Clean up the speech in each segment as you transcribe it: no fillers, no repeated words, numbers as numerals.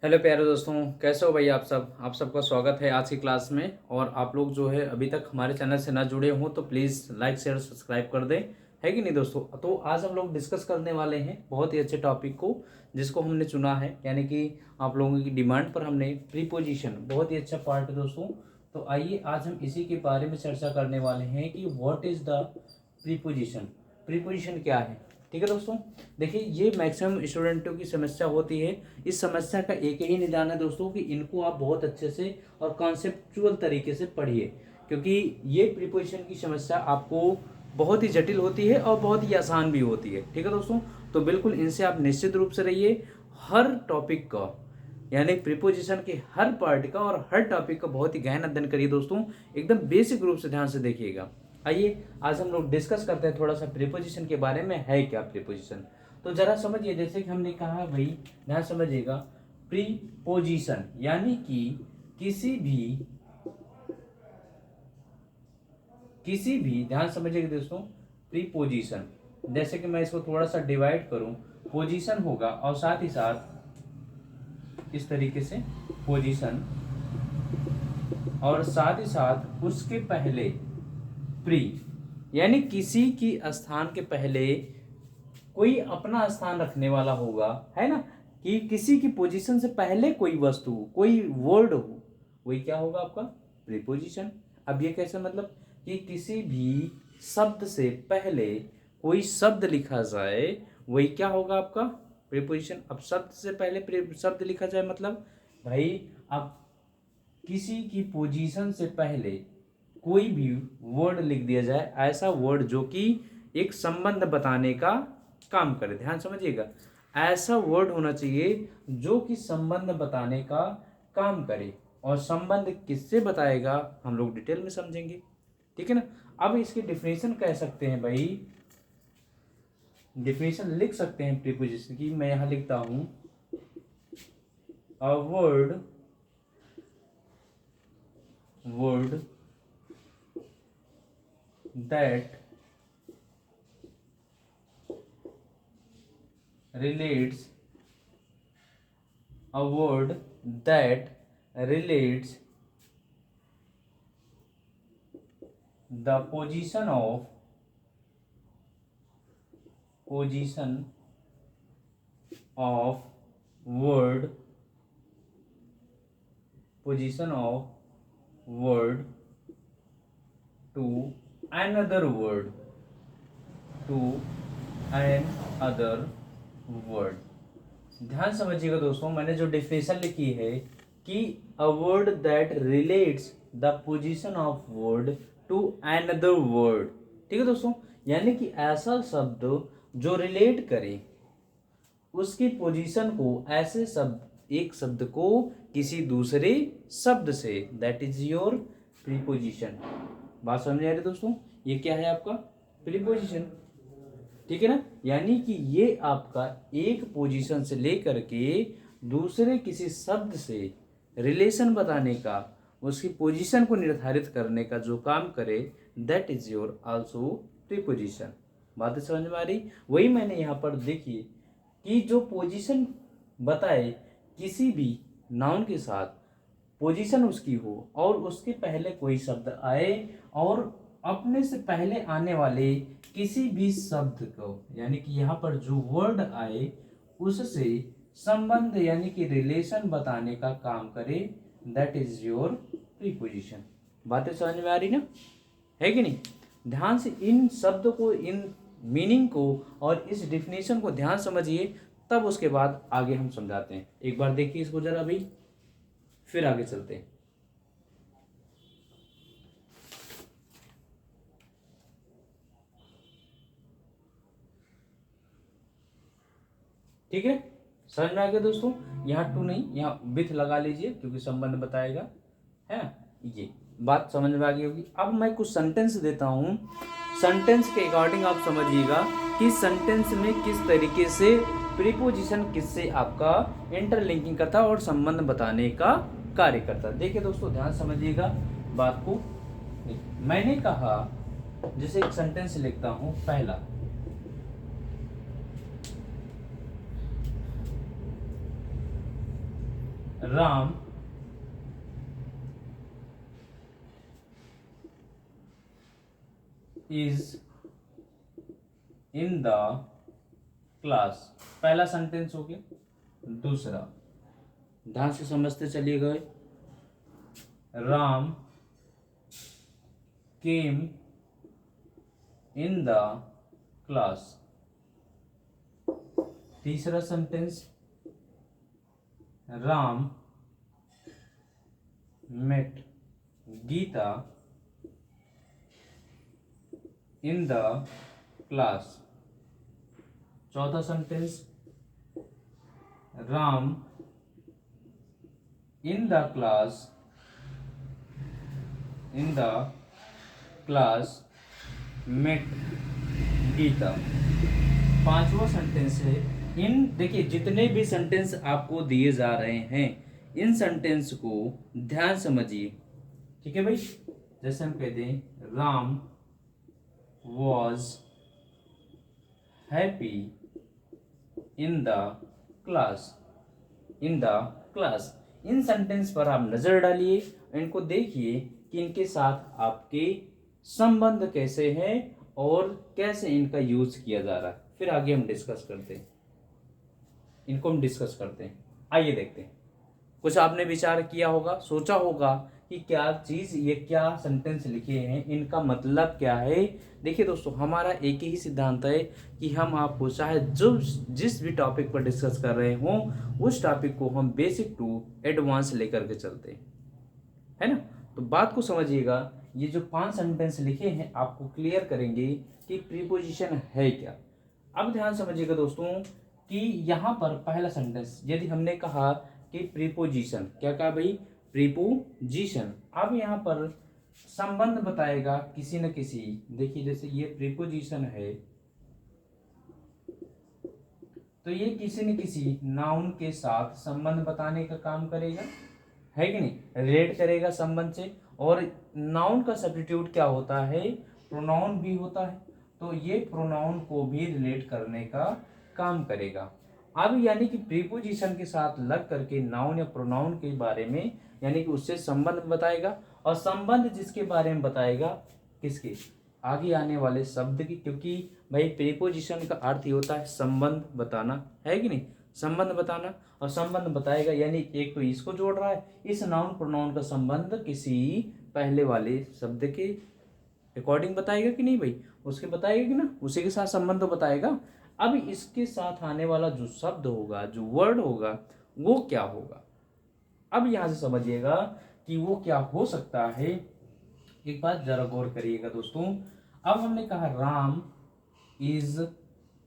Hello प्यारे दोस्तों, कैसे हो भाई आप सबका स्वागत है आज की क्लास में। और आप लोग जो है अभी तक हमारे चैनल से ना जुड़े हों तो प्लीज़ लाइक शेयर सब्सक्राइब कर दें, है कि नहीं दोस्तों। तो आज हम लोग डिस्कस करने वाले हैं बहुत ही अच्छे टॉपिक को, जिसको हमने चुना है, यानी कि आप लोगों की डिमांड पर हमने प्रीपोजिशन, बहुत ही अच्छा पार्ट है दोस्तों। तो आइए आज हम इसी के बारे में चर्चा करने वाले हैं कि what is the preposition, preposition क्या है। ठीक है दोस्तों, देखिए ये मैक्सिमम स्टूडेंटों की समस्या होती है। इस समस्या का एक ही निदान है दोस्तों कि इनको आप बहुत अच्छे से और कॉन्सेप्चुअल तरीके से पढ़िए, क्योंकि ये प्रीपोजिशन की समस्या आपको बहुत ही जटिल होती है और बहुत ही आसान भी होती है। ठीक है दोस्तों, तो बिल्कुल इनसे आप निश्चित रूप से रहिए। हर टॉपिक का, यानी प्रीपोजिशन के हर पार्ट का और हर टॉपिक का बहुत ही गहन अध्ययन करिए दोस्तों, एकदम बेसिक रूप से ध्यान से देखिएगा। आइए आज हम लोग डिस्कस करते हैं थोड़ा सा प्रीपोजिशन के बारे में, है क्या प्रीपोजिशन। तो जरा समझिए, जैसे कि हमने कहा भाई, ध्यान समझिएगा, प्रीपोजिशन यानी कि किसी भी ध्यान समझिएगा दोस्तों, प्रीपोजिशन, जैसे कि मैं इसको थोड़ा सा डिवाइड करूं, पोजीशन होगा और साथ ही साथ इस तरीके से पोजीशन, और साथ ही साथ उसके पहले प्री, यानी किसी की स्थान के पहले कोई अपना स्थान रखने वाला होगा, है ना। कि किसी की पोजीशन से पहले कोई वस्तु, कोई वर्ड हो, वही क्या होगा आपका प्रीपोजिशन। अब ये कैसे, मतलब कि किसी भी शब्द से पहले कोई शब्द लिखा जाए, वही क्या होगा आपका प्रीपोजिशन। अब शब्द से पहले शब्द लिखा जाए मतलब भाई, अब किसी की पोजीशन से पहले कोई भी वर्ड लिख दिया जाए, ऐसा वर्ड जो कि एक संबंध बताने का काम करे। ध्यान समझिएगा, ऐसा वर्ड होना चाहिए जो कि संबंध बताने का काम करे। और संबंध किससे बताएगा हम लोग डिटेल में समझेंगे, ठीक है ना। अब इसकी डिफिनेशन कह सकते हैं भाई, डिफिनेशन लिख सकते हैं प्रीपोजिशन की। मैं यहां लिखता हूं, a word that relates, a word that relates the position of word position of word to another word, to another word। ध्यान समझिएगा दोस्तों, मैंने जो डेफिनेशन लिखी है कि a word that relates the position of word to another word. ठीक है दोस्तों, यानी कि ऐसा शब्द जो रिलेट करे उसकी पोजीशन को, ऐसे शब्द, एक शब्द को किसी दूसरे शब्द से, दैट इज योर प्रीपोजिशन। बात समझ आ रही दोस्तों, ये क्या है आपका प्रीपोजिशन, ठीक है ना। यानी कि ये आपका एक पोजीशन से लेकर के दूसरे किसी शब्द से रिलेशन बताने का, उसकी पोजीशन को निर्धारित करने का जो काम करे, that is your also preposition. बातें समझ में आ रही। वही मैंने यहाँ पर देखिए कि जो पोजीशन बताए किसी भी नाउन के साथ, पोजीशन उसकी हो और उसके पहले कोई शब्द आए, और अपने से पहले आने वाले किसी भी शब्द को, यानी कि यहाँ पर जो वर्ड आए उससे संबंध यानी कि रिलेशन बताने का काम करे, दैट इज योर प्रीपोजिशन। बातें समझ में आ रही ना, है कि नहीं। ध्यान से इन शब्द को, इन मीनिंग को और इस डिफिनेशन को ध्यान समझिए, तब उसके बाद आगे हम समझाते हैं। एक बार देखिए इसको जरा अभी, फिर आगे चलते हैं। ठीक है, समझ में आ गया दोस्तों। यहाँ टू नहीं, यहाँ विथ लगा लीजिए क्योंकि संबंध बताएगा, है ना। ये बात समझ में आ गई होगी। अब मैं कुछ सेंटेंस देता हूँ, सेंटेंस के अकॉर्डिंग आप समझिएगा कि सेंटेंस में किस तरीके से प्रीपोजिशन किससे आपका इंटरलिंकिंग करता और संबंध बताने का कार्य करता। देखिए दोस्तों, ध्यान समझिएगा बात को। मैंने कहा, जैसे एक सेंटेंस लिखता हूँ, पहला, Ram is in the class. पहला सेंटेंस हो गया। दूसरा, ध्यान से समझते चलिए गए। Ram came in the class. तीसरा sentence, Ram met Gita in the class. चौथा सेंटेंस, Ram in the class met Gita. पांचवा सेंटेंस है, इन देखिए जितने भी सेंटेंस आपको दिए जा रहे हैं इन सेंटेंस को ध्यान समझिए, ठीक है भाई। जैसे हम कहते हैं Ram was happy in the class. In sentence पर आप नजर डालिए, इनको देखिए कि इनके साथ आपके संबंध कैसे हैं और कैसे इनका यूज किया जा रहा है। फिर आगे हम डिस्कस करते हैं, इनको हम डिस्कस करते हैं। आइए देखते हैं। कुछ आपने विचार किया होगा, सोचा होगा कि क्या चीज, ये क्या सेंटेंस लिखे हैं, इनका मतलब क्या है। देखिए दोस्तों, हमारा एक ही सिद्धांत है कि हम आपको चाहे जो जिस भी टॉपिक पर डिस्कस कर रहे हों उस टॉपिक को हम बेसिक टू एडवांस लेकर के चलते हैं, है ना। तो बात को समझिएगा, ये जो 5 सेंटेंस लिखे हैं आपको क्लियर करेंगे कि प्रीपोजिशन है क्या। अब ध्यान समझिएगा दोस्तों कि यहाँ पर पहला सेंटेंस, यदि हमने कहा कि प्रीपोजिशन, क्या कहा भाई, प्रीपोजिशन। अब यहाँ पर संबंध बताएगा किसी न किसी। देखिए जैसे ये प्रीपोजिशन है तो ये किसी न किसी नाउन के साथ संबंध बताने का काम करेगा, है कि नहीं, रिलेट करेगा संबंध से। और नाउन का सब्स्टिट्यूट क्या होता है, प्रोनाउन भी होता है, तो ये प्रोनाउन को भी रिलेट करने का काम करेगा। अब यानी कि प्रीपोजिशन के साथ लग करके नाउन या प्रोनाउन के बारे में यानी कि उससे संबंध बताएगा, और संबंध जिसके बारे में बताएगा, किसके, आगे आने वाले शब्द की। क्योंकि भाई प्रीपोजिशन का अर्थ ही होता है संबंध बताना, है कि नहीं, संबंध बताना। और संबंध बताएगा यानी एक तो इसको जोड़ रहा है, इस नाउन प्रोनाउन का संबंध किसी पहले वाले शब्द के अकॉर्डिंग बताएगा कि नहीं भाई, उसके बताएगा कि ना, उसी के साथ संबंध तो बताएगा। अब इसके साथ आने वाला जो शब्द होगा, जो वर्ड होगा, वो क्या होगा। अब यहां से समझिएगा कि वो क्या हो सकता है। एक बात जरा गौर करिएगा दोस्तों। अब हमने कहा Ram is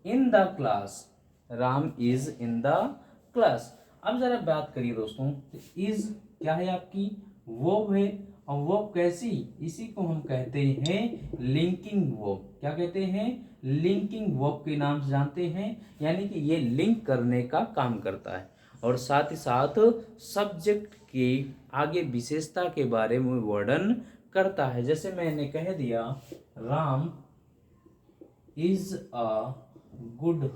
in the class, Ram is in the class. अब जरा बात करिए दोस्तों, इज क्या है आपकी, वर्ब है। और वर्ब कैसी, इसी को हम कहते हैं लिंकिंग वर्ब। क्या कहते हैं, लिंकिंग वर्ब के नाम से जानते हैं। यानी कि ये लिंक करने का काम करता है और साथ ही साथ सब्जेक्ट की आगे विशेषता के बारे में वर्णन करता है। जैसे मैंने कह दिया Ram is a good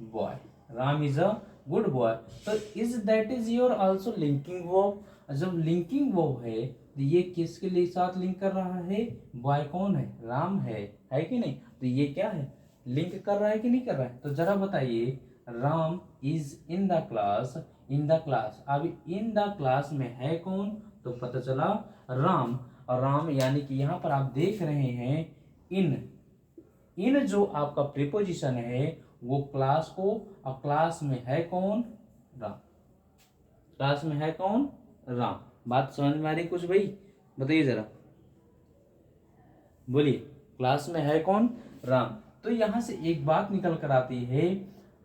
boy, Ram is a good boy. तो is that is your also linking verb. जब लिंकिंग वर्ब है तो ये किसके लिए साथ लिंक कर रहा है, बॉय कौन है, राम है कि नहीं। तो ये क्या है, लिंक कर रहा है कि नहीं कर रहा है। तो जरा बताइए, Ram is in the class, in the class. अब इन द क्लास में है कौन, तो पता चला राम। और राम यानी कि यहाँ पर आप देख रहे हैं इन जो आपका प्रीपोजिशन है वो क्लास को, और क्लास में है कौन, राम। क्लास में है कौन, राम। बात समझ में आ रही कुछ भाई, बताइए जरा, बोलिए। क्लास में है कौन, राम। तो यहां से एक बात निकल कर आती है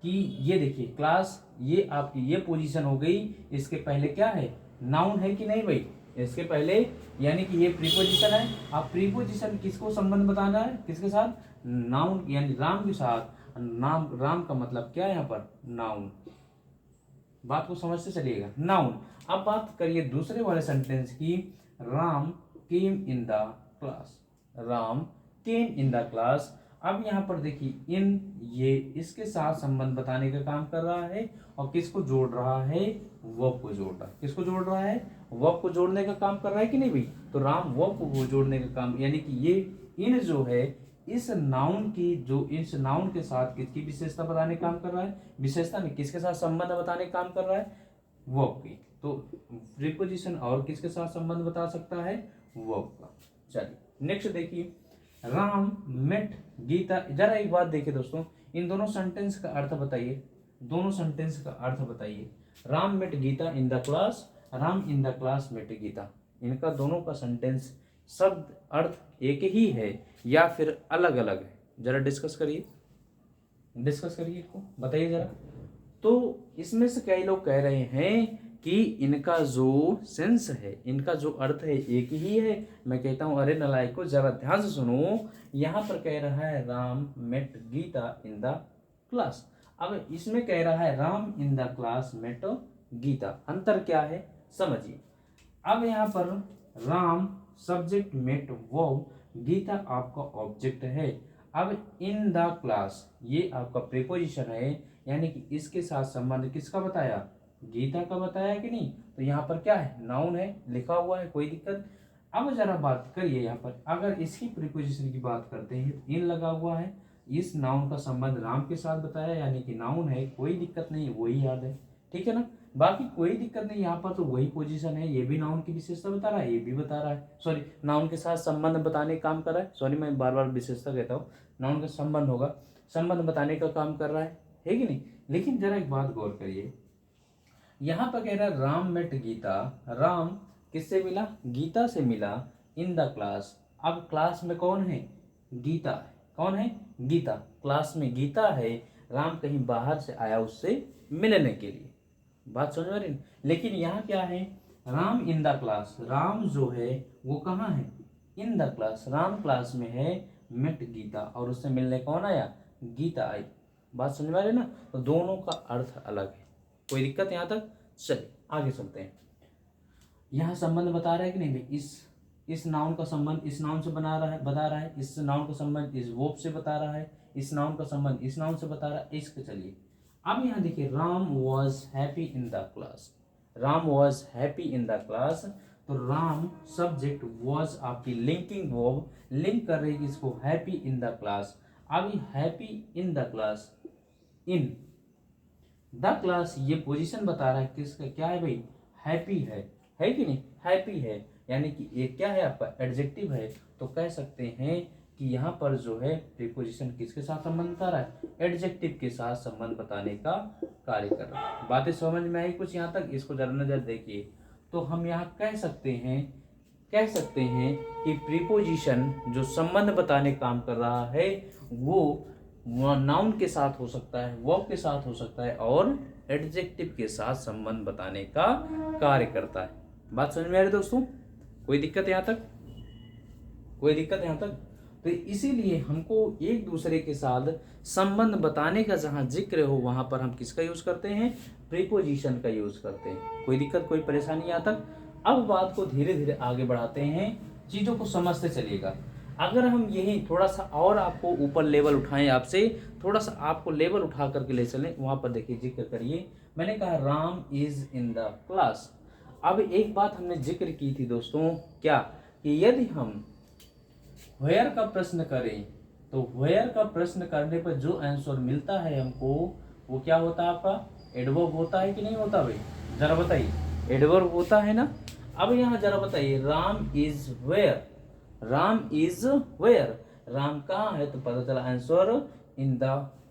कि ये देखिए क्लास, ये आपकी ये पोजीशन हो गई, इसके पहले क्या है, नाउन है कि नहीं भाई, इसके पहले यानी कि ये प्रीपोजिशन है। अब प्रीपोजिशन किसको संबंध बताना है, किसके साथ, नाउन यानी राम के साथ। नाम, राम का मतलब क्या है यहाँ पर, नाउन। बात को समझते चलिएगा, नाउन। अब बात करिए दूसरे वाले सेंटेंस की, Ram came in the class, Ram came in the class. अब यहाँ पर देखिए इन, ये इसके साथ संबंध बताने का काम कर रहा है और किसको जोड़ रहा है, वर्ब को जोड़ रहा है। किसको जोड़ रहा है, वर्ब को जोड़ने का काम कर रहा है कि नहीं भाई। तो राम वर्ब को जोड़ने का काम, यानी कि ये इन जो है इस नाउन की, जो इस नाउन के साथ किसकी विशेषता बताने का काम कर रहा है, विशेषता नहीं, किसके साथ संबंध बताने का काम कर रहा है, वर्ब की। तो प्रीपोजिशन और किसके साथ संबंध बता सकता है, वर्ब का। चलिए नेक्स्ट देखिए, राम मेट गीता। जरा एक बात देखिए दोस्तों, इन दोनों सेंटेंस का अर्थ बताइए, दोनों सेंटेंस का अर्थ बताइए। Ram met Geeta in the class, Ram in the class met Geeta, इनका दोनों का सेंटेंस शब्द अर्थ एक ही है या फिर अलग अलग है, जरा डिस्कस करिए, डिस्कस करिए, इसको बताइए जरा। तो इसमें से कई लोग कह रहे हैं कि इनका जो सेंस है, इनका जो अर्थ है एक ही है। मैं कहता हूं अरे नलायको जरा ध्यान से सुनो, यहाँ पर कह रहा है Ram met Geeta in the class, अब इसमें कह रहा है Ram in the class met Geeta, अंतर क्या है समझिए। अब यहाँ पर Ram subject met verb, Geeta आपका ऑब्जेक्ट है। अब इन द क्लास ये आपका प्रीपोजिशन है, यानी कि इसके साथ संबंध किसका बताया, गीता का बताया कि नहीं। तो यहाँ पर क्या है, नाउन है, लिखा हुआ है, कोई दिक्कत। अब जरा बात करिए यहाँ पर, अगर इसकी प्रीपोजिशन की बात करते हैं, इन लगा हुआ है, इस नाउन का संबंध राम के साथ बताया, यानी कि नाउन है, कोई दिक्कत नहीं, वही याद है, ठीक है ना। बाकी कोई दिक्कत नहीं, यहाँ पर तो वही पोजीशन है, ये भी नाउन की विशेषता बता रहा है, ये भी बता रहा है, सॉरी नाउन के साथ संबंध बताने का काम कर रहा है, सॉरी मैं बार बार विशेषता कहता हूँ, नाउन का संबंध होगा, संबंध बताने का काम कर रहा है कि नहीं। लेकिन जरा एक बात गौर करिए, यहाँ पर कह रहा है राम मेट गीता, राम किससे मिला, गीता से मिला, इन द क्लास। अब क्लास में कौन है, गीता है, कौन है, गीता, क्लास में गीता है, राम कहीं बाहर से आया उससे मिलने के लिए, बात समझ में आ रही। लेकिन यहाँ क्या है, Ram in the class, Ram जो है वो कहाँ है, इन द क्लास, राम क्लास में है, मेट गीता, और उससे मिलने कौन आया, गीता आई, बात समझ में आ रही ना। तो दोनों का अर्थ अलग है, कोई दिक्कत यहाँ तक। चलिए आगे चलते हैं, यहाँ संबंध बता रहा है कि नहीं भाई, इस नाउन का संबंध इस नाउन से बना रहा है, बता रहा है, इस नाउन का संबंध इस वर्ब से बता रहा है, इस नाउन का संबंध इस नाउन से बता रहा है, इसके चलिए। अब यहाँ देखिए, Ram was happy in the class, Ram was happy in the class, तो राम सब्जेक्ट, वॉज आपकी लिंकिंग वर्ब, लिंक कर रही है इसको, हैप्पी इन द क्लास। अब happy in the class, in the class, ये पोजीशन बता रहा है किसका, क्या है भाई, हैप्पी है कि नहीं, हैप्पी है, यानी कि ये क्या है आपका एडजेक्टिव है। तो कह सकते हैं कि यहाँ पर जो है प्रीपोजिशन किसके साथ संबंध बता रहा है, एडजेक्टिव के साथ संबंध बताने का कार्य कर रहा है। बातें समझ में आई कुछ यहाँ तक, इसको जरा नजर देखिए। तो हम यहाँ कह सकते हैं कि प्रीपोजिशन जो संबंध बताने काम कर रहा है वो नाउन के साथ हो सकता है, वर्ब के साथ हो सकता है, और एडजेक्टिव के साथ संबंध बताने का कार्य करता है। बात समझ में आ रही दोस्तों, कोई दिक्कत यहाँ तक, कोई दिक्कत यहाँ तक। तो इसीलिए हमको एक दूसरे के साथ संबंध बताने का जहाँ जिक्र हो वहां पर हम किसका यूज करते हैं, प्रीपोजिशन का यूज करते हैं। कोई दिक्कत कोई परेशानी यहाँ तक। अब बात को धीरे धीरे आगे बढ़ाते हैं, चीजों को समझते चलिएगा। अगर हम यही थोड़ा सा और आपको ऊपर लेवल उठाएं, आपसे थोड़ा सा आपको लेवल उठा करके ले चलें, वहां पर देखिए जिक्र करिए, मैंने कहा Ram is in the class. अब एक बात हमने जिक्र की थी दोस्तों, क्या, कि यदि हम व्हेयर का प्रश्न करें तो व्हेयर का प्रश्न करने पर जो आंसर मिलता है हमको, वो क्या होता है आपका, एडवर्ब होता है कि नहीं होता भाई, जरा बताइए, एडवर्ब होता है ना। अब यहाँ जरा बताइए, Ram is where, Ram is where, Ram कहाँ है, तो पता चला answer in the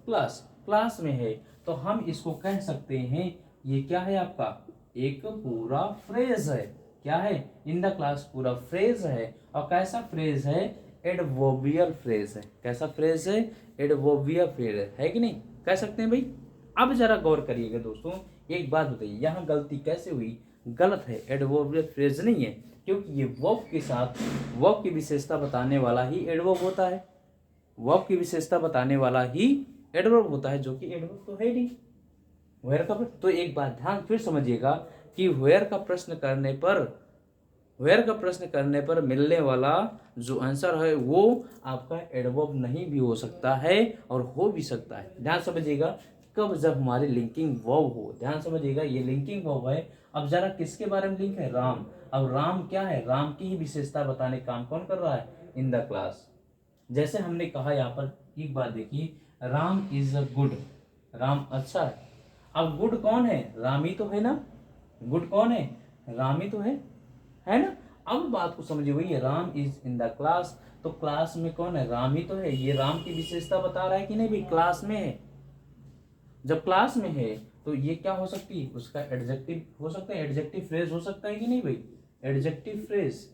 class, class में है। तो हम इसको कह सकते हैं ये क्या है आपका, एक पूरा फ्रेज है, क्या है, इन द क्लास पूरा फ्रेज है। और कैसा फ्रेज है, एडवर्बियल फ्रेज है, कैसा फ्रेज है, एडवर्बियल फ्रेज है कि नहीं, कह सकते हैं भाई। अब जरा गौर करिएगा दोस्तों, एक बात बताइए, यहाँ गलती कैसे हुई, गलत है, एडवर्बियल फ्रेज नहीं है, क्योंकि ये वर्ब के साथ वर्ब की विशेषता बताने वाला ही एडवर्ब होता है, वर्ब की विशेषता बताने वाला ही एडवर्ब होता है, जो कि एडवर्ब तो है नहीं। व्हेयर का, तो एक बात ध्यान फिर समझिएगा कि व्हेयर का प्रश्न करने पर वेयर का प्रश्न करने पर मिलने वाला जो आंसर है वो आपका एडवर्ब नहीं भी हो सकता है और हो भी सकता है। ध्यान समझिएगा, कब जब हमारी लिंकिंग वर्ब हो। ध्यान समझिएगा, ये लिंकिंग वर्ब है। अब जरा किसके बारे में लिंक है? राम। अब राम क्या है? राम की ही विशेषता बताने का काम कौन कर रहा है? इन द क्लास। जैसे हमने कहा यहाँ पर, एक बात देखिए, Ram is a good, Ram अच्छा है। अब गुड कौन है? राम ही तो है ना। गुड कौन है? राम ही तो है ना। अब बात को समझिए, वही है, Ram is in the class. तो क्लास में कौन है? राम ही तो है। ये राम की विशेषता बता रहा है कि नहीं भाई? क्लास में है। जब क्लास में है तो ये क्या हो सकती है? उसका एडजेक्टिव हो सकता है, एडजेक्टिव फ्रेज हो सकता है कि नहीं भाई? Adjective phrase.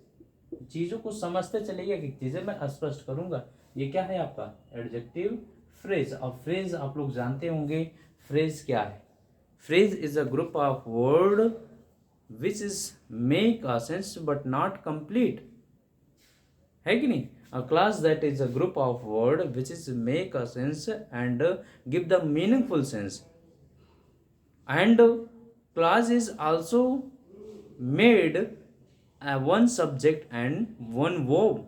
चीजों को समझते चलिए कि चीजें मैं स्पष्ट करूंगा। ये क्या है आपका? Adjective phrase. और फ्रेज आप लोग जानते होंगे, फ्रेज क्या है? Phrase is a group of word which is make a sense but not complete, है कि नहीं? अ class that is a group of word which is make a sense and give the meaningful sense, and class is also made one subject and one verb.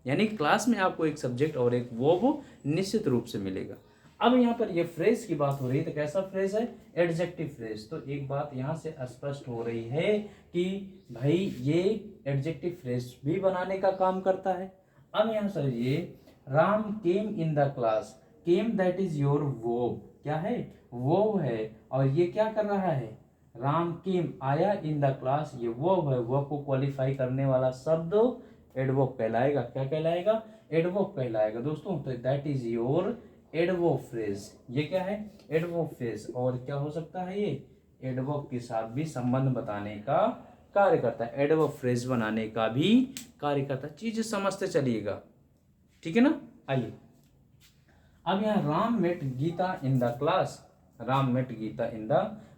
यानी class में आपको एक subject और एक verb निश्चित रूप से मिलेगा। अब यहाँ पर ये फ्रेज की बात हो रही है, तो कैसा फ्रेज है? Adjective phrase. तो एक बात यहाँ से स्पष्ट हो रही है कि भाई ये एडजेक्टिव फ्रेज भी बनाने का काम करता है। अब यहाँ समझिए, Ram came in the class. Came that is your verb. क्या है? वर्ब है। और ये क्या कर रहा है? राम केम, आया इन द क्लास, ये वर्ब है। वर्ब को क्वालिफाई करने वाला शब्द एडवर्ब कहलाएगा। क्या कहलाएगा? एडवर्ब कहलाएगा दोस्तों। तो that is your adverb phrase. ये क्या है? Adverb phrase. और क्या हो सकता है ये? एडवर्ब के साथ भी संबंध बताने का कार्य करता है, एडवर्ब फ्रेज बनाने का भी कार्य करता है। चीजें समझते चलिएगा, ठीक है ना। आइए, अब यहाँ Ram met Geeta in the class. Ram met Geeta in the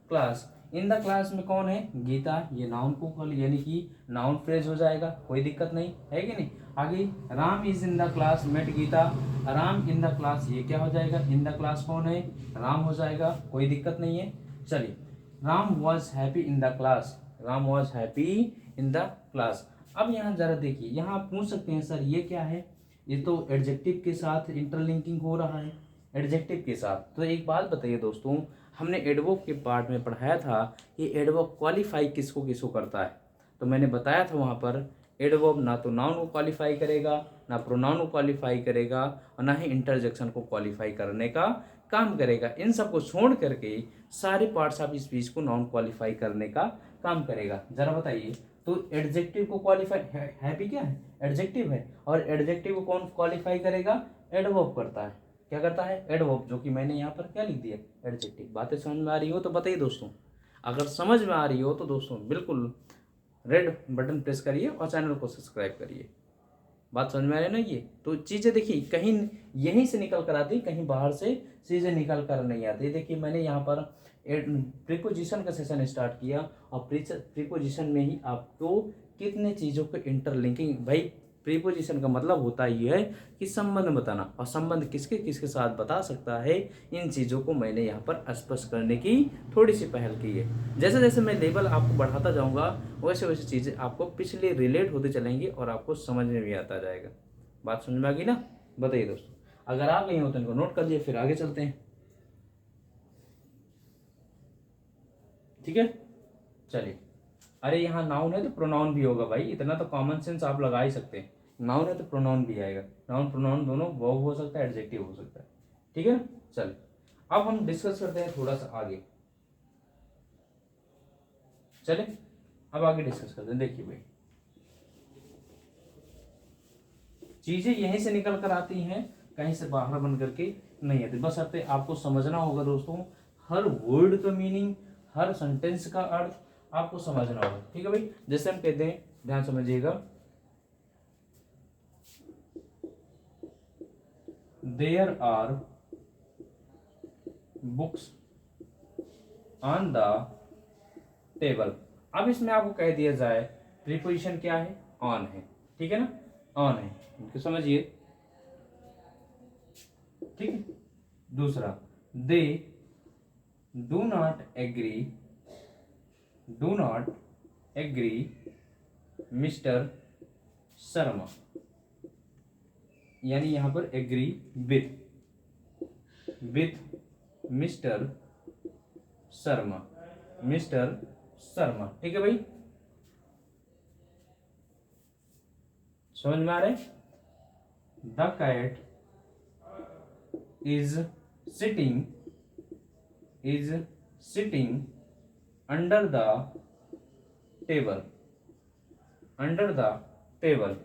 class. In the class में कौन है? गीता। ये नाउन को यानी कि नाउन फ्रेज हो जाएगा, कोई दिक्कत नहीं है कि नहीं। आगे, Ram is in the class met Geeta. Ram in the class, ये क्या हो जाएगा? इन द क्लास कौन है? राम हो जाएगा, कोई दिक्कत नहीं है। चलिए, Ram was happy in the class. Ram was happy in the class. अब यहाँ जरा देखिए, यहाँ आप पूछ सकते हैं सर ये क्या है? ये तो एडजेक्टिव के साथ इंटरलिंकिंग हो रहा है, एडजेक्टिव के साथ। तो एक बात बताइए दोस्तों, हमने एडवर्ब के पार्ट में पढ़ाया था कि एडवर्ब क्वालिफाई किसको किसको करता है। तो मैंने बताया था वहाँ पर, एडवर्ब ना तो नाउन को क्वालिफाई करेगा, ना प्रोनाउन को क्वालिफाई करेगा, और ना ही इंटरजेक्शन को क्वालिफाई करने का काम करेगा। इन सब को छोड़ करके सारे पार्ट्स ऑफ स्पीच को नॉन क्वालिफाई करने का काम करेगा। जरा बताइए, तो एडजेक्टिव को क्वालिफाई है भी क्या है? एडजेक्टिव है। और एडजेक्टिव को कौन क्वालिफाई करेगा? एडवर्ब करता है। क्या करता है? एडवर्ब, जो कि मैंने यहाँ पर क्या लिख दिया? एडजेक्टिव। बातें समझ में आ रही हो तो बताइए दोस्तों। अगर समझ में आ रही हो तो दोस्तों बिल्कुल रेड बटन प्रेस करिए और चैनल को सब्सक्राइब करिए। बात समझ में आ रही है ना? ये तो चीज़ें देखिए, कहीं यहीं से निकल कर आती, कहीं बाहर से चीज़ें निकल कर नहीं आती। देखिए, मैंने यहाँ पर प्रीपोजिशन का सेशन स्टार्ट किया, और प्रीपोजिशन में ही आपको कितने चीज़ों के इंटरलिंकिंग। भाई, प्रीपोजिशन का मतलब होता ही है कि संबंध बताना, और संबंध किसके किसके साथ बता सकता है, इन चीज़ों को मैंने यहाँ पर स्पष्ट करने की थोड़ी सी पहल की है। जैसे जैसे मैं लेवल आपको बढ़ाता जाऊँगा, वैसे वैसे चीज़ें आपको पिछले रिलेट होते चलेंगी और आपको समझ में भी आता जाएगा। बात समझ में आ गई ना? बताइए दोस्तों, अगर आ गई हो तो इनको नोट कर लिए, फिर आगे चलते हैं। ठीक है, चलिए। अरे यहाँ नाउन है तो प्रोनाउन भी होगा भाई, इतना तो कॉमन सेंस आप लगा ही सकते हैं। नाउन है तो प्रोनाउन भी आएगा। नाउन प्रोनाउन दोनों वर्ब हो सकता है, एडजेक्टिव हो सकता है। ठीक है ना? चलिए, अब हम डिस्कस करते हैं थोड़ा सा आगे। चले, अब आगे डिस्कस करते हैं। देखिए भाई, चीजें यहीं से निकल कर आती हैं, कहीं से बाहर बन करके नहीं आती। बस आपको समझना होगा दोस्तों, हर वर्ड का मीनिंग, हर सेंटेंस का अर्थ आपको समझना होगा। ठीक है भाई? जैसे हम कहते हैं, ध्यान समझिएगा, there are books on the table. अब इसमें आपको कह दिया जाए, प्रीपोजिशन क्या है? ऑन है। ठीक है ना? ऑन है, इनको समझिए। ठीक है। दूसरा, they do not agree, do not agree mister Sharma, यानी यहां पर agree with mister Sharma, mister Sharma. ठीक है भाई, समझ में आ रहा है? The cat is sitting under the table, under the table.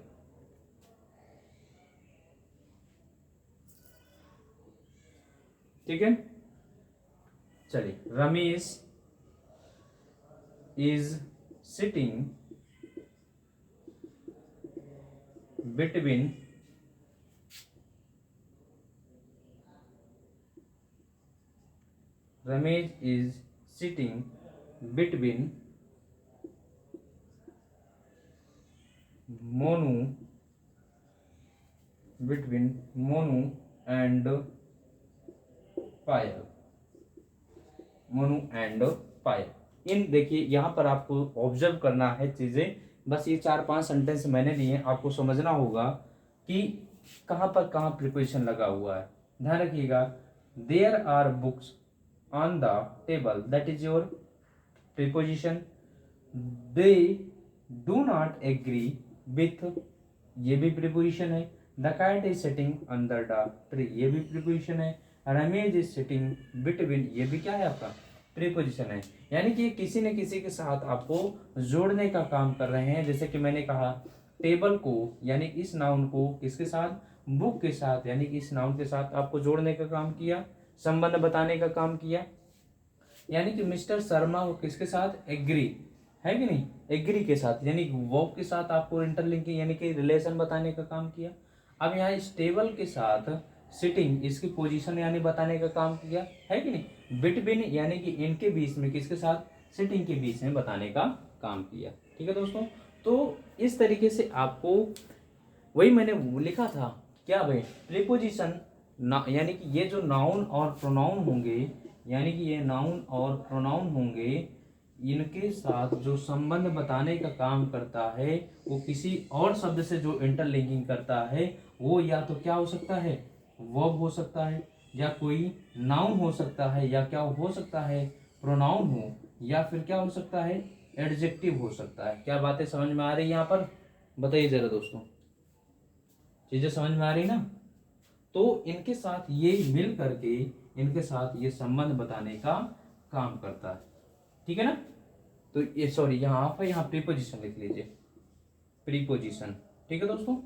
ठीक है, चलिए, Ramesh is sitting between Ramesh is sitting between Monu and Payal, Monu and Payal. इन देखिए यहाँ पर आपको ऑब्जर्व करना है चीजें, बस ये 4-5 सेंटेंस मैंने लिए, आपको समझना होगा कि कहाँ पर कहाँ प्रिपोजिशन लगा हुआ है। ध्यान रखिएगा, there are books on the table, that is your preposition. They do not agree with, ये भी प्रिपोजिशन है। The cat is sitting under the tree, ये भी प्रिपोजिशन है। रमेश इज सिटिंग बिटवीन, ये भी क्या है आपका प्रीपोजिशन है। यानी कि किसी न किसी के साथ आपको जोड़ने का काम कर रहे हैं। जैसे कि मैंने कहा टेबल को यानी इस नाउन को किसके साथ, बुक के साथ, यानी कि इस नाउन के साथ आपको जोड़ने का काम किया, संबंध बताने का काम किया। यानी कि मिस्टर शर्मा वो किसके साथ, एग्री है कि नहीं, एग्री के साथ, यानी वर्ब के साथ आपको इंटरलिंकिंग यानी कि रिलेशन बताने का काम किया। अब यहाँ इस टेबल के साथ सिटिंग, इसकी पोजीशन यानी बताने का काम किया है कि नहीं। बिटवीन यानी कि इनके बीच में, किसके साथ, सिटिंग के बीच में बताने का काम किया। ठीक है दोस्तों, तो इस तरीके से आपको वही मैंने लिखा था क्या भाई, प्रीपोजिशन यानी कि ये जो नाउन और प्रोनाउन होंगे, यानी कि ये नाउन और प्रोनाउन होंगे, इनके साथ जो संबंध बताने का काम करता है, वो किसी और शब्द से जो इंटरलिंकिंग करता है, वो या तो क्या हो सकता है, वर्ब हो सकता है, या कोई नाउन हो सकता है, या क्या हो सकता है, प्रोनाउन हो, या फिर क्या हो सकता है, एडजेक्टिव हो सकता है। क्या बातें समझ में आ रही है यहाँ पर, बताइए जरा दोस्तों, चीजें समझ में आ रही ना। तो इनके साथ ये मिल करके इनके साथ ये संबंध बताने का काम करता है। ठीक है ना। तो ये सॉरी यहाँ आप है, यहाँ प्रीपोजिशन लिख लीजिए, प्रीपोजिशन। ठीक है दोस्तों,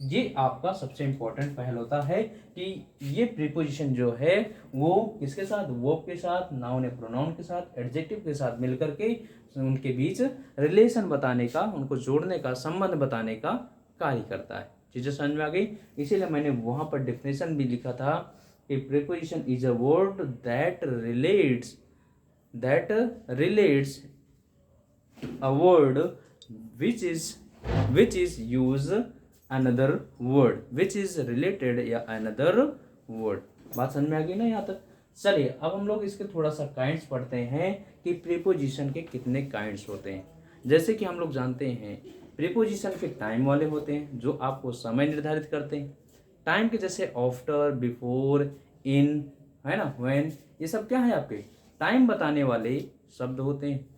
ये आपका सबसे इंपॉर्टेंट पहल होता है कि ये प्रीपोजिशन जो है वो किसके साथ, वर्ब के साथ, नाउन या प्रोनाउन के साथ, एडजेक्टिव के साथ मिलकर के उनके बीच रिलेशन बताने का, उनको जोड़ने का, संबंध बताने का कार्य करता है। चीजें समझ में आ गई। इसीलिए मैंने वहां पर डेफिनेशन भी लिखा था कि preposition is a word that relates a word which is use another word which is related या another word। बात समझ में आ गई ना यहाँ तक। चलिए अब हम लोग इसके थोड़ा सा काइंड्स पढ़ते हैं कि प्रीपोजिशन के कितने काइंड्स होते हैं। जैसे कि हम लोग जानते हैं प्रीपोजिशन के टाइम वाले होते हैं जो आपको समय निर्धारित करते हैं। टाइम के जैसे आफ्टर, बिफोर, इन, है ना, व्हेन, ये सब क्या है आपके टाइम बताने वाले शब्द होते हैं।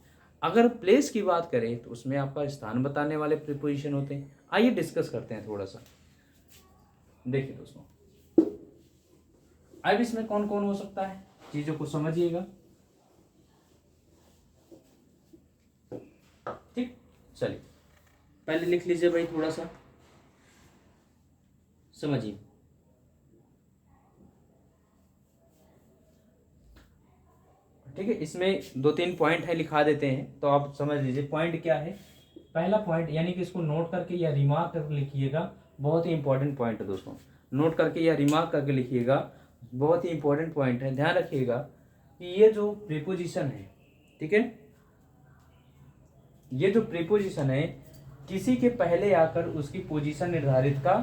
अगर प्लेस की बात करें तो उसमें आपका स्थान बताने वाले प्रीपोजिशन होते हैं। आइए डिस्कस करते हैं थोड़ा सा। देखिए दोस्तों, अब इसमें कौन कौन हो सकता है, चीजों को समझिएगा। ठीक, चलिए पहले लिख लीजिए भाई, थोड़ा सा समझिए। ठीक है, इसमें 2-3 पॉइंट है, लिखा देते हैं तो आप समझ लीजिए पॉइंट क्या है। पहला पॉइंट यानी कि इसको नोट करके या रिमार्क करके लिखिएगा, बहुत ही इंपॉर्टेंट पॉइंट है दोस्तों। नोट करके या रिमार्क करके लिखिएगा, बहुत ही इंपॉर्टेंट पॉइंट है। ध्यान रखिएगा कि ये जो प्रीपोजिशन है, ठीक है, ये जो प्रीपोजिशन है किसी के पहले आकर उसकी पोजीशन निर्धारित का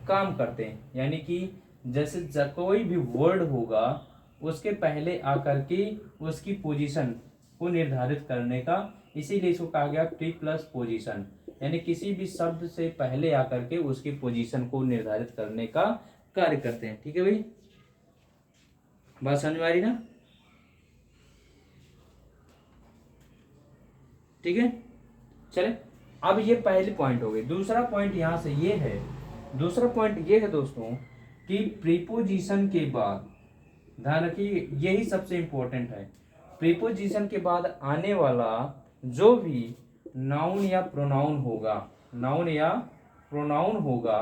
काम करते हैं। यानी कि जैसे कोई भी वर्ड होगा उसके पहले आकर के उसकी पोजीशन को निर्धारित करने का, इसीलिए इसको कहा गया प्री प्लस पोजीशन। यानी किसी भी शब्द से पहले आकर के उसकी पोजीशन को निर्धारित करने का कार्य करते हैं। ठीक है भाई, बात समझ में आ रही ना? ठीक है, चले अब ये पहले पॉइंट हो गए। दूसरा पॉइंट यहाँ से ये है, दूसरा पॉइंट ये है दोस्तों कि प्रीपोजिशन के बाद, ध्यान रखिए यही सबसे इंपॉर्टेंट है, प्रीपोजिशन के बाद आने वाला जो भी नाउन या प्रोनाउन होगा, नाउन या प्रोनाउन होगा,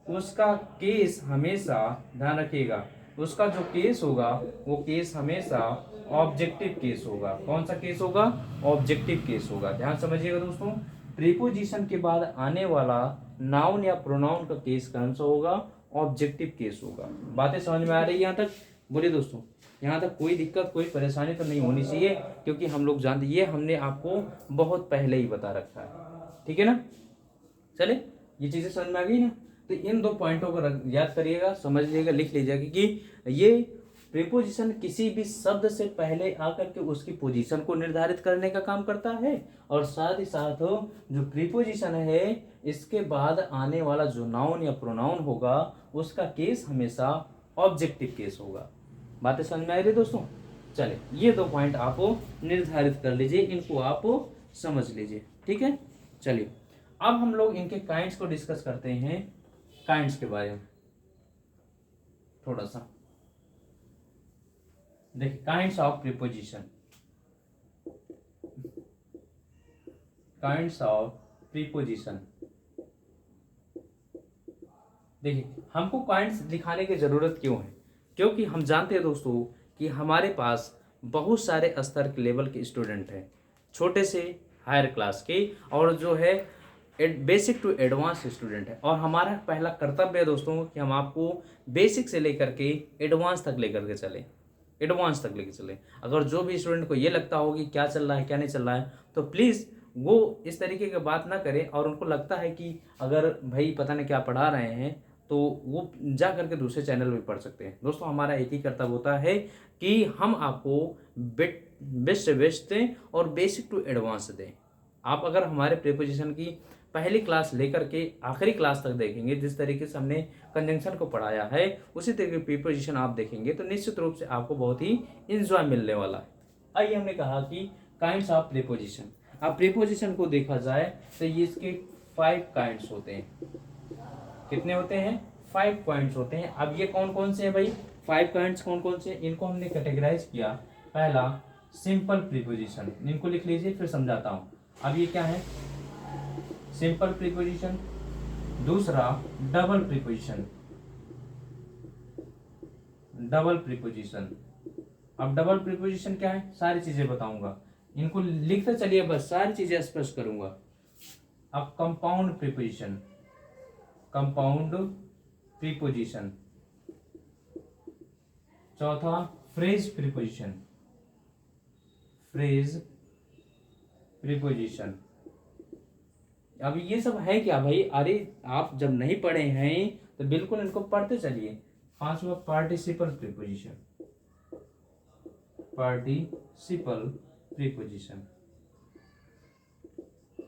उसका केस हमेशा, ध्यान रखिएगा, उसका जो केस होगा वो केस हमेशा ऑब्जेक्टिव केस होगा। कौन सा केस होगा? ऑब्जेक्टिव केस होगा। ध्यान समझिएगा दोस्तों, प्रीपोजिशन के बाद आने वाला नाउन या प्रोनाउन का केस कौन सा होगा? ऑब्जेक्टिव केस होगा। बातें समझ में आ रही है यहाँ तक? बोलिए दोस्तों, यहाँ तक कोई दिक्कत कोई परेशानी तो नहीं होनी चाहिए, क्योंकि हम लोग जानते, ये हमने आपको बहुत पहले ही बता रखा है। ठीक है ना? चले, ये चीजें समझ में आ गई ना? तो इन दो पॉइंटों को याद करिएगा, समझ लीजिएगा, लिख लीजिएगा कि ये प्रीपोजिशन किसी भी शब्द से पहले आकर के उसकी पोजीशन को निर्धारित करने का काम करता है, और साथ ही साथ जो प्रीपोजिशन है इसके बाद आने वाला जो नाउन या प्रोनाउन होगा उसका केस हमेशा ऑब्जेक्टिव केस होगा। बातें समझ में आ रही दोस्तों? चले, ये दो पॉइंट आप निर्धारित कर लीजिए, इनको आप समझ लीजिए। ठीक है, चलिए अब हम लोग इनके काइंड्स को डिस्कस करते हैं, काइंड्स के बारे में थोड़ा सा। देखिए, kinds of preposition, kinds of preposition. देखिए, हमको काइंड्स दिखाने की जरूरत क्यों है? क्योंकि हम जानते हैं दोस्तों कि हमारे पास बहुत सारे स्तर के लेवल के स्टूडेंट हैं, छोटे से हायर क्लास के, और जो है बेसिक टू एडवांस स्टूडेंट है। और हमारा पहला कर्तव्य है दोस्तों कि हम आपको बेसिक से लेकर के एडवांस तक लेकर के चलें, एडवांस तक लेकर चलें। अगर जो भी स्टूडेंट को ये लगता हो कि क्या चल रहा है क्या नहीं चल रहा है, तो प्लीज़ वो इस तरीके की बात ना करें, और उनको लगता है कि अगर भाई पता नहीं क्या पढ़ा रहे हैं, तो वो जा करके दूसरे चैनल में पढ़ सकते हैं। दोस्तों, हमारा एक ही कर्तव्य होता है कि हम आपको बेस्ट से बेस्ट दें और बेसिक टू एडवांस दें। आप अगर हमारे प्रीपोजिशन की पहली क्लास लेकर के आखिरी क्लास तक देखेंगे, जिस तरीके से हमने कंजंक्शन को पढ़ाया है उसी तरीके की प्रीपोजिशन आप देखेंगे, तो निश्चित रूप से आपको बहुत ही इंजॉय मिलने वाला है। आइए, हमने कहा कि काइंड्स ऑफ प्रीपोजिशन। अब प्रीपोजिशन को देखा जाए तो ये इसके 5 काइंड्स होते हैं। कितने होते हैं? 5 पॉइंट्स होते हैं। अब ये कौन कौन से हैं भाई? 5 पॉइंट्स कौन कौन से? इनको हमने कैटेगराइज किया। पहला सिंपल प्रीपोजिशन, इनको लिख लीजिए फिर समझाता हूं। अब ये क्या है? Simple preposition. दूसरा डबल प्रीपोजिशन, डबल प्रीपोजिशन। अब डबल प्रीपोजिशन क्या है? सारी चीजें बताऊंगा, इनको लिखते चलिए, बस सारी चीजें स्पष्ट करूंगा। अब कंपाउंड प्रीपोजिशन, कंपाउंड प्रीपोजिशन। चौथा फ्रेज प्रीपोजिशन, फ्रेज प्रीपोजिशन। अब ये सब है क्या भाई? अरे आप जब नहीं पढ़े हैं तो बिल्कुल इनको पढ़ते चलिए। पांचवा participle preposition, participle preposition,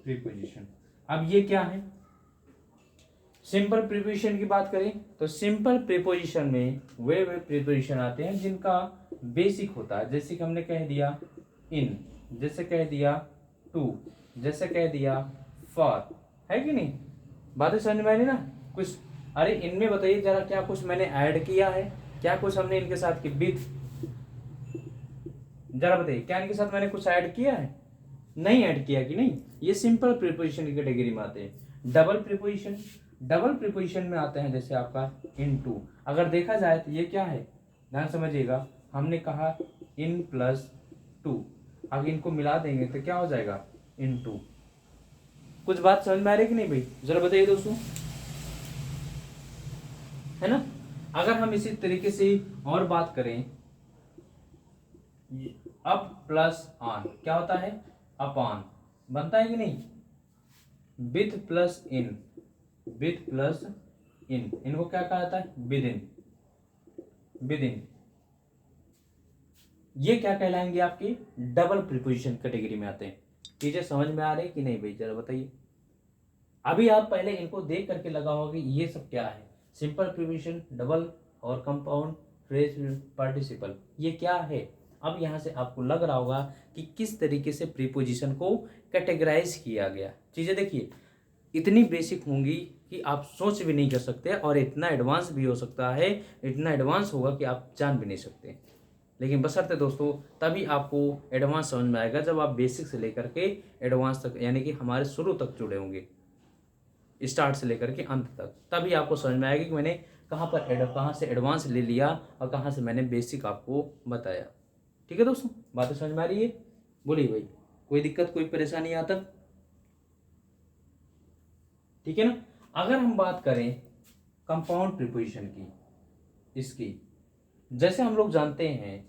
preposition. अब ये क्या है? सिंपल प्रीपोजिशन की बात करें तो सिंपल प्रीपोजिशन में वे प्रीपोजिशन आते हैं जिनका बेसिक होता है, जैसे कि हमने कह दिया इन, जैसे कह दिया टू, जैसे कह दिया फॉर, है कि नहीं? बातें समझ में आई ना कुछ? अरे इनमें बताइए जरा, क्या कुछ मैंने ऐड किया है? क्या कुछ हमने इनके साथ की विथ, जरा बताइए, क्या इनके साथ मैंने कुछ ऐड किया है? नहीं ऐड किया कि नहीं? ये सिंपल प्रीपोजिशन की कैटेगरी में आते हैं। डबल प्रीपोजिशन, डबल प्रीपोजिशन में आते हैं जैसे आपका इन टू। अगर देखा जाए तो ये क्या है? ध्यान समझिएगा, हमने कहा इन प्लस टू, अब इनको मिला देंगे तो क्या हो जाएगा? इन टू। कुछ बात समझ में आ रही कि नहीं भाई? जरा बताइए दोस्तों, है ना? अगर हम इसी तरीके से और बात करें, अप प्लस ऑन क्या होता है? अपॉन बनता है कि नहीं? With plus in, with plus in, इनको क्या कहा जाता है? With in, with in. ये क्या कहलाएंगे? आपकी डबल प्रीपोजिशन कैटेगरी में आते हैं। चीजें समझ में आ रही कि नहीं भाई? जरा बताइए। अभी आप पहले इनको देख करके लगाओगे ये सब क्या है, सिंपल प्रीपोजिशन, डबल और कंपाउंड फ्रेज पार्टिसिपल, ये क्या है। अब यहाँ से आपको लग रहा होगा कि किस तरीके से प्रीपोजिशन को कैटेगराइज किया गया। चीज़ें देखिए इतनी बेसिक होंगी कि आप सोच भी नहीं कर सकते, और इतना एडवांस भी हो सकता है, इतना एडवांस होगा कि आप जान भी नहीं सकते। लेकिन बशर्ते दोस्तों तभी आपको एडवांस समझ में आएगा जब आप बेसिक से लेकर के एडवांस तक, यानी कि हमारे शुरू तक जुड़े होंगे, स्टार्ट से लेकर के अंत तक, तभी आपको समझ में आएगा कि मैंने कहाँ से एडवांस ले लिया और कहाँ से मैंने बेसिक आपको बताया। ठीक है दोस्तों, बातें समझ में आ रही है? बोलिए भाई, कोई दिक्कत कोई परेशानी यहाँ तक? ठीक है ना। अगर हम बात करें कंपाउंड प्रीपोजिशन की, इसकी जैसे हम लोग जानते हैं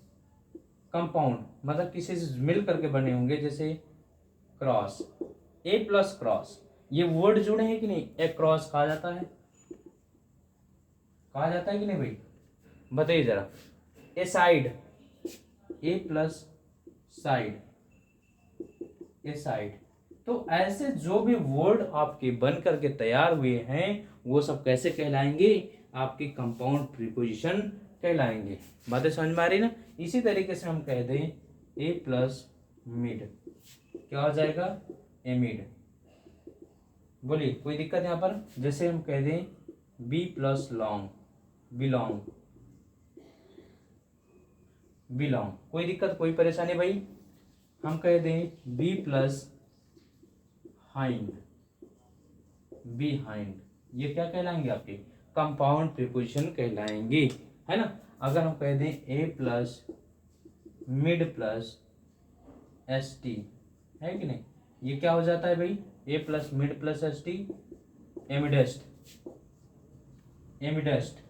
कंपाउंड मतलब किसी से मिल करके बने होंगे, जैसे क्रॉस, ए प्लस क्रॉस, ये वर्ड जुड़े हैं कि नहीं? ए क्रॉस कहा जाता है, कहा जाता है कि नहीं भाई? बताइए जरा। ए साइड, ए प्लस साइड, ए साइड। तो ऐसे जो भी वर्ड आपके बन करके तैयार हुए हैं वो सब कैसे कहलाएंगे? आपके कंपाउंड प्रीपोजिशन कहलाएंगे। बातें समझ में आ रही ना। इसी तरीके से हम कह दें ए प्लस मिड, क्या हो जाएगा? एमिड। बोलिए कोई दिक्कत यहाँ पर? जैसे हम कह दें be plus long, belong, belong, कोई दिक्कत कोई परेशानी भाई? हम कह दें बी प्लस हाइंड, बिहाइंड, ये क्या कहलाएंगे? आपके कंपाउंड प्रीपोजिशन कहलाएंगे, है ना। अगर हम कह दें A plus mid plus S T, है कि नहीं, ये क्या हो जाता है भाई? A plus mid plus S T, amidst, amidst.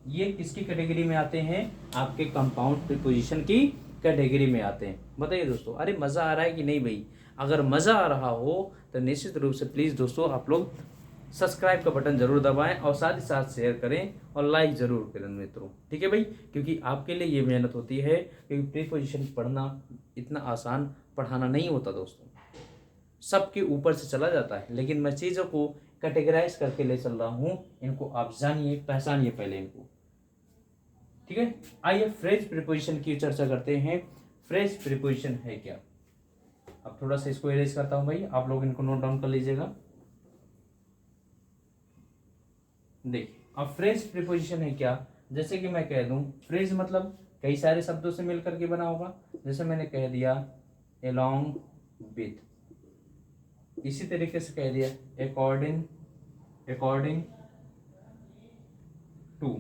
ये किसकी कैटेगरी में आते हैं? आपके कंपाउंड प्रीपोजिशन की कैटेगरी में आते हैं। बताइए दोस्तों, अरे मज़ा आ रहा है कि नहीं भाई? अगर मज़ा आ रहा हो तो निश्चित रूप से प्लीज़ दोस्तों आप लोग सब्सक्राइब का बटन जरूर दबाएं और साथ ही साथ शेयर करें और लाइक जरूर करें मित्रों। ठीक है भाई, क्योंकि आपके लिए ये मेहनत होती है, क्योंकि प्रीपोजिशन पढ़ना इतना आसान पढ़ाना नहीं होता दोस्तों, सबके ऊपर से चला जाता है। लेकिन मैं चीज़ों को कैटेगराइज करके ले चल रहा हूँ, इनको आप जानिए, पहचानिए पहले इनको। ठीक है, आइए फ्रेज प्रीपोजिशन की चर्चा करते हैं। फ्रेज प्रीपोजिशन है क्या? अब थोड़ा सा इसको इरेज करता हूं भाई, आप लोग इनको नोट डाउन कर लीजिएगा। देखिए अब फ्रेज प्रीपोजिशन है क्या? जैसे कि मैं कह दूं फ्रेज मतलब कई सारे शब्दों से मिलकर के बना होगा। जैसे मैंने कह दिया along with, इसी तरीके से कह दिया according, according to,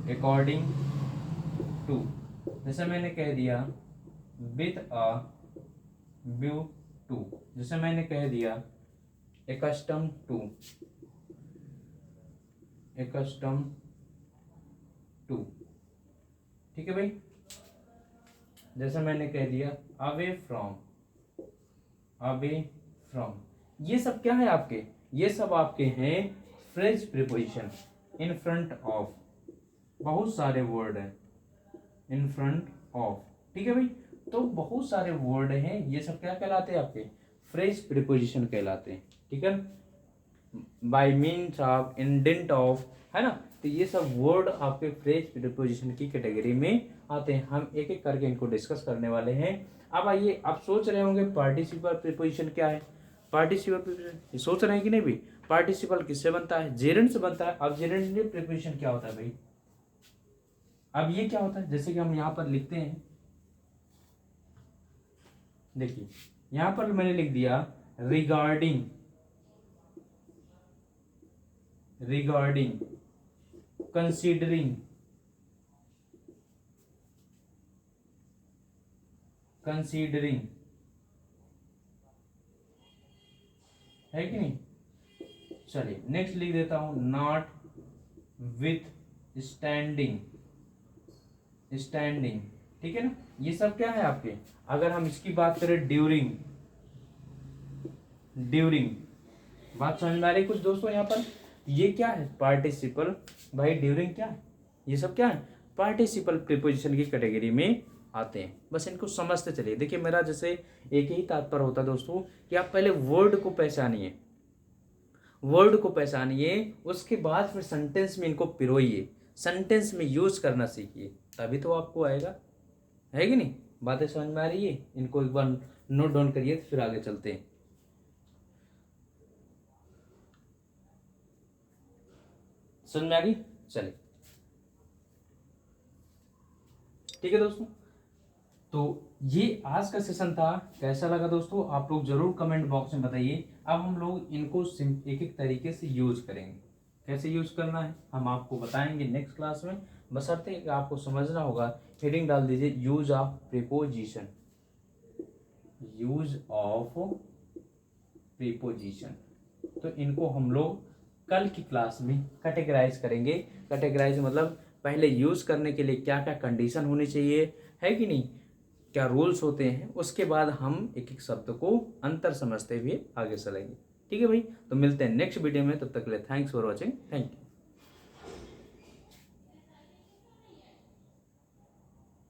according to, जैसे मैंने कह दिया with a view to, जैसे मैंने कह दिया accustomed to, accustomed to। ठीक है भाई, जैसे मैंने कह दिया away from, away from। ये सब क्या है आपके? ये सब आपके हैं phrase preposition. In front of, बहुत सारे वर्ड हैं इन फ्रंट ऑफ। ठीक है भाई, तो बहुत सारे वर्ड हैं, ये सब क्या कहलाते हैं? आपके फ्रेज प्रीपोजिशन कहलाते हैं। ठीक है, bye means of, indent of, है ना। तो ये सब वर्ड आपके फ्रेज प्रीपोजिशन की कैटेगरी में आते हैं। हम एक एक करके इनको डिस्कस करने वाले हैं। अब आइए, आप सोच रहे होंगे पार्टिसिपल प्रीपोजिशन क्या है? पार्टिसिपल प्रीपोजिशन सोच रहे हैं कि नहीं भाई? पार्टिसिपल किससे बनता है? जेरेंड से बनता है। अब जेरेंड प्रीपोजिशन क्या होता है भाई? अब ये क्या होता है? जैसे कि हम यहाँ पर लिखते हैं, देखिए यहाँ पर मैंने लिख दिया रिगार्डिंग, रिगार्डिंग, कंसीडरिंग, कंसीडरिंग, है कि नहीं? चलिए नेक्स्ट लिख देता हूं नॉट विथ स्टैंडिंग, स्टैंडिंग। ठीक है ना, ये सब क्या है आपके? अगर हम इसकी बात करें ड्यूरिंग, ड्यूरिंग, बात समझ में आ रही कुछ दोस्तों? यहाँ पर ये क्या है? पार्टिसिपल। भाई ड्यूरिंग क्या है? ये सब क्या है? पार्टिसिपल प्रीपोजिशन की कैटेगरी में आते हैं। बस इनको समझते चलिए। देखिए मेरा जैसे एक ही तात्पर्य होता है दोस्तों कि आप पहले वर्ड को पहचानिए, वर्ड को पहचानिए, उसके बाद फिर सेंटेंस में इनको पिरोइए, सेंटेंस में यूज करना सीखिए, तभी तो आपको आएगा। है कि नहीं? बातें समझ में आ रही है? इनको एक बार नोट डाउन करिए, फिर आगे चलते हैं। समझ में आ गई? चलिए, ठीक है दोस्तों, तो ये आज का सेशन था। कैसा लगा दोस्तों? आप लोग जरूर कमेंट बॉक्स में बताइए। अब हम लोग इनको एक एक तरीके से यूज करेंगे। कैसे यूज करना है हम आपको बताएंगे नेक्स्ट क्लास में, बशर्ते कि आपको समझना होगा। हेडिंग डाल दीजिए, use of preposition, use of preposition. तो इनको हम लोग कल की क्लास में कैटेगराइज करेंगे। कैटेगराइज मतलब पहले यूज करने के लिए क्या क्या कंडीशन होनी चाहिए, है कि नहीं, क्या रूल्स होते हैं, उसके बाद हम एक एक शब्द को अंतर समझते हुए आगे चलेंगे। ठीक है भाई, तो मिलते हैं नेक्स्ट वीडियो में, तब तक के लिए thanks for watching, thank you.